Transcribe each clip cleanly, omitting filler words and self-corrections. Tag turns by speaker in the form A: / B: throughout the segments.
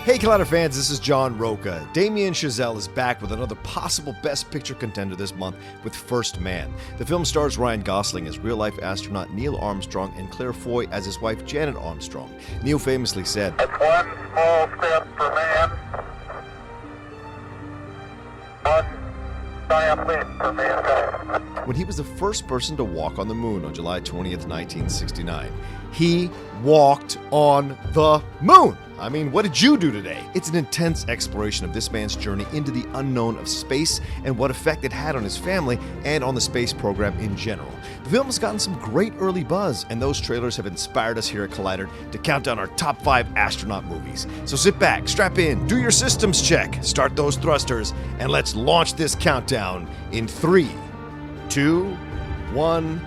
A: Hey Collider fans, this is John Roca. Damien Chazelle is back with another possible Best Picture contender this month with First Man. The film stars Ryan Gosling as real-life astronaut Neil Armstrong and Claire Foy as his wife Janet Armstrong. Neil famously said,
B: "It's one small step for man, one giant leap for mankind."
A: when he was the first person to walk on the moon on July 20th, 1969. He walked on the moon! I mean, what did you do today? It's an intense exploration of this man's journey into the unknown of space and what effect it had on his family and on the space program in general. The film has gotten some great early buzz, and those trailers have inspired us here at Collider to count down our top 5 astronaut movies. So sit back, strap in, do your systems check, start those thrusters, and let's launch this countdown in 3, 2, 1...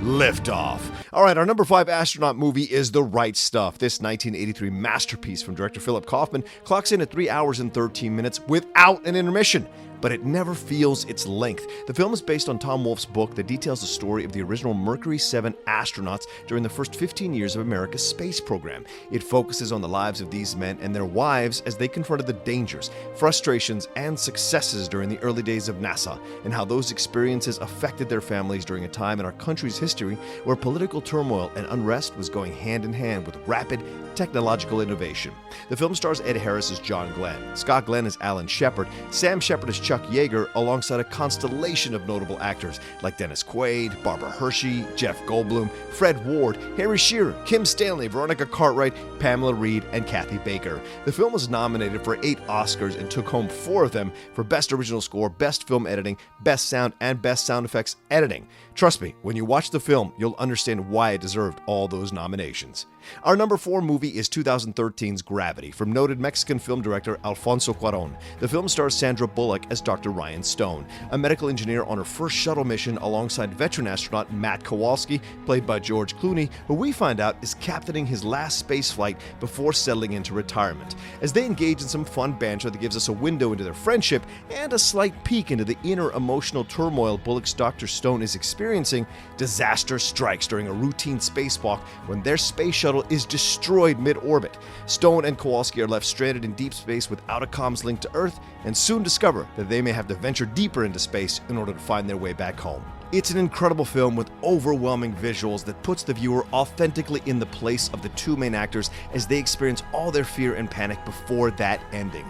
A: liftoff. All right, our number 5 astronaut movie is The Right Stuff. This 1983 masterpiece from director Philip Kaufman clocks in at 3 hours and 13 minutes without an intermission, but it never feels its length. The film is based on Tom Wolfe's book that details the story of the original Mercury 7 astronauts during the first 15 years of America's space program. It focuses on the lives of these men and their wives as they confronted the dangers, frustrations, and successes during the early days of NASA, and how those experiences affected their families during a time in our country's history where political turmoil and unrest was going hand in hand with rapid technological innovation. The film stars Ed Harris as John Glenn, Scott Glenn as Alan Shepard, Sam Shepard as Chuck Yeager, alongside a constellation of notable actors like Dennis Quaid, Barbara Hershey, Jeff Goldblum, Fred Ward, Harry Shearer, Kim Stanley, Veronica Cartwright, Pamela Reed, and Kathy Baker. The film was nominated for 8 Oscars and took home 4 of them for Best Original Score, Best Film Editing, Best Sound, and Best Sound Effects Editing. Trust me, when you watch the film, you'll understand why it deserved all those nominations. Our number 4 movie is 2013's Gravity from noted Mexican film director Alfonso Cuarón. The film stars Sandra Bullock as Dr. Ryan Stone, a medical engineer on her first shuttle mission alongside veteran astronaut Matt Kowalski, played by George Clooney, who we find out is captaining his last space flight before settling into retirement. As they engage in some fun banter that gives us a window into their friendship and a slight peek into the inner emotional turmoil Bullock's Dr. Stone is experiencing, disaster strikes during a routine spacewalk when their space shuttle is destroyed mid-orbit. Stone and Kowalski are left stranded in deep space without a comms link to Earth and soon discover that they may have to venture deeper into space in order to find their way back home. It's an incredible film with overwhelming visuals that puts the viewer authentically in the place of the 2 main actors as they experience all their fear and panic before that ending.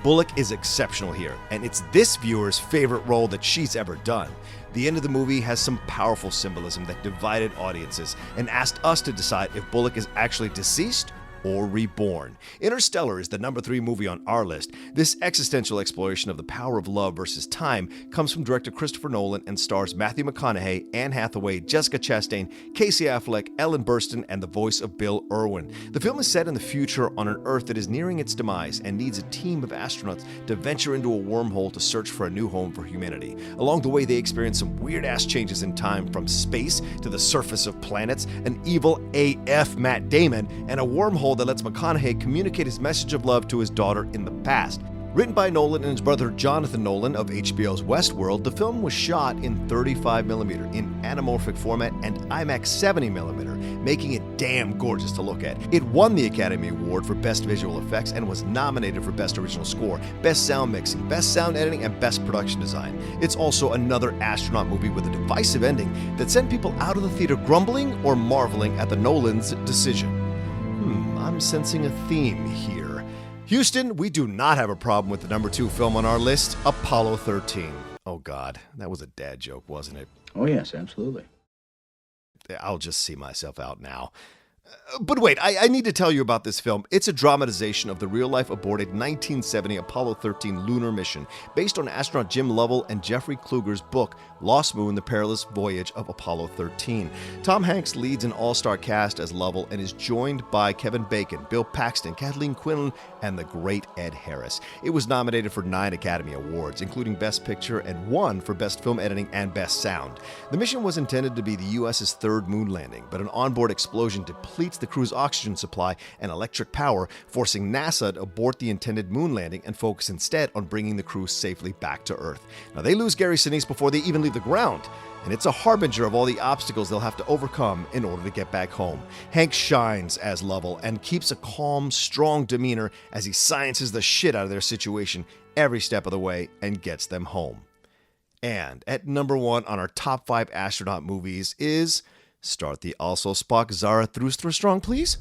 A: Bullock is exceptional here, and it's this viewer's favorite role that she's ever done. The end of the movie has some powerful symbolism that divided audiences and asked us to decide if Bullock is actually deceased or reborn. Interstellar is the number 3 movie on our list. This existential exploration of the power of love versus time comes from director Christopher Nolan and stars Matthew McConaughey, Anne Hathaway, Jessica Chastain, Casey Affleck, Ellen Burstyn, and the voice of Bill Irwin. The film is set in the future on an Earth that is nearing its demise and needs a team of astronauts to venture into a wormhole to search for a new home for humanity. Along the way, they experience some weird-ass changes in time, from space to the surface of planets, an evil AF Matt Damon, and a wormhole that lets McConaughey communicate his message of love to his daughter in the past. Written by Nolan and his brother Jonathan Nolan of HBO's Westworld, the film was shot in 35mm in anamorphic format and IMAX 70mm, making it damn gorgeous to look at. It won the Academy Award for Best Visual Effects and was nominated for Best Original Score, Best Sound Mixing, Best Sound Editing, and Best Production Design. It's also another astronaut movie with a divisive ending that sent people out of the theater grumbling or marveling at the Nolans' decision. I'm sensing a theme here. Houston, we do not have a problem with the number 2 film on our list, Apollo 13. Oh God, that was a dad joke, wasn't it?
C: Oh yes, absolutely.
A: I'll just see myself out now. But wait, I need to tell you about this film. It's a dramatization of the real-life aborted 1970 Apollo 13 lunar mission, based on astronaut Jim Lovell and Jeffrey Kluger's book, Lost Moon, The Perilous Voyage of Apollo 13. Tom Hanks leads an all-star cast as Lovell and is joined by Kevin Bacon, Bill Paxton, Kathleen Quinlan, and the great Ed Harris. It was nominated for 9 Academy Awards, including Best Picture, and 1 for Best Film Editing and Best Sound. The mission was intended to be the U.S.'s 3rd moon landing, but an onboard explosion depleted depletes the crew's oxygen supply and electric power, forcing NASA to abort the intended moon landing and focus instead on bringing the crew safely back to Earth. Now, they lose Gary Sinise before they even leave the ground, and it's a harbinger of all the obstacles they'll have to overcome in order to get back home. Hank shines as Lovell and keeps a calm, strong demeanor as he sciences the shit out of their situation every step of the way and gets them home. And at number 1 on our top 5 astronaut movies is, start the also Spock Zarathustra strong, please,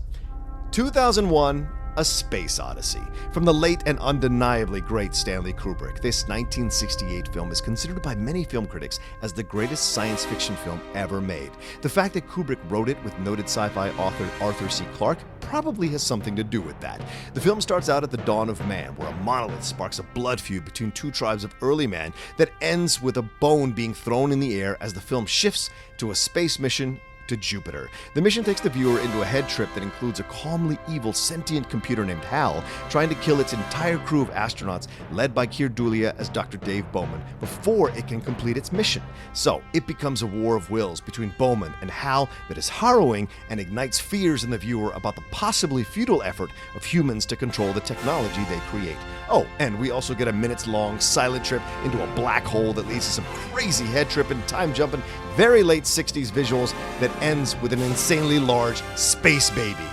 A: 2001, A Space Odyssey. From the late and undeniably great Stanley Kubrick, this 1968 film is considered by many film critics as the greatest science fiction film ever made. The fact that Kubrick wrote it with noted sci-fi author Arthur C. Clarke probably has something to do with that. The film starts out at the dawn of man, where a monolith sparks a blood feud between two tribes of early man that ends with a bone being thrown in the air as the film shifts to a space mission to Jupiter. The mission takes the viewer into a head trip that includes a calmly evil sentient computer named HAL trying to kill its entire crew of astronauts led by Keir Dullea as Dr. Dave Bowman before it can complete its mission. So it becomes a war of wills between Bowman and HAL that is harrowing and ignites fears in the viewer about the possibly futile effort of humans to control the technology they create. Oh, and we also get a minutes-long silent trip into a black hole that leads to some crazy head-tripping, time-jumping, very late 60s visuals that ends with an insanely large space baby.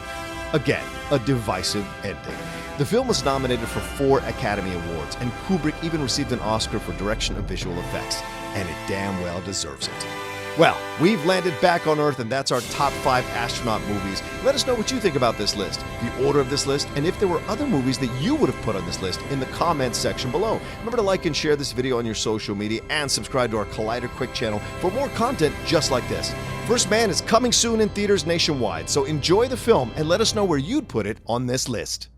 A: Again, a divisive ending. The film was nominated for 4 Academy Awards, and Kubrick even received an Oscar for direction of visual effects, and it damn well deserves it. Well, we've landed back on Earth, and that's our top 5 astronaut movies. Let us know what you think about this list, the order of this list, and if there were other movies that you would have put on this list in the comments section below. Remember to like and share this video on your social media, and subscribe to our Collider Quick channel for more content just like this. First Man is coming soon in theaters nationwide, so enjoy the film and let us know where you'd put it on this list.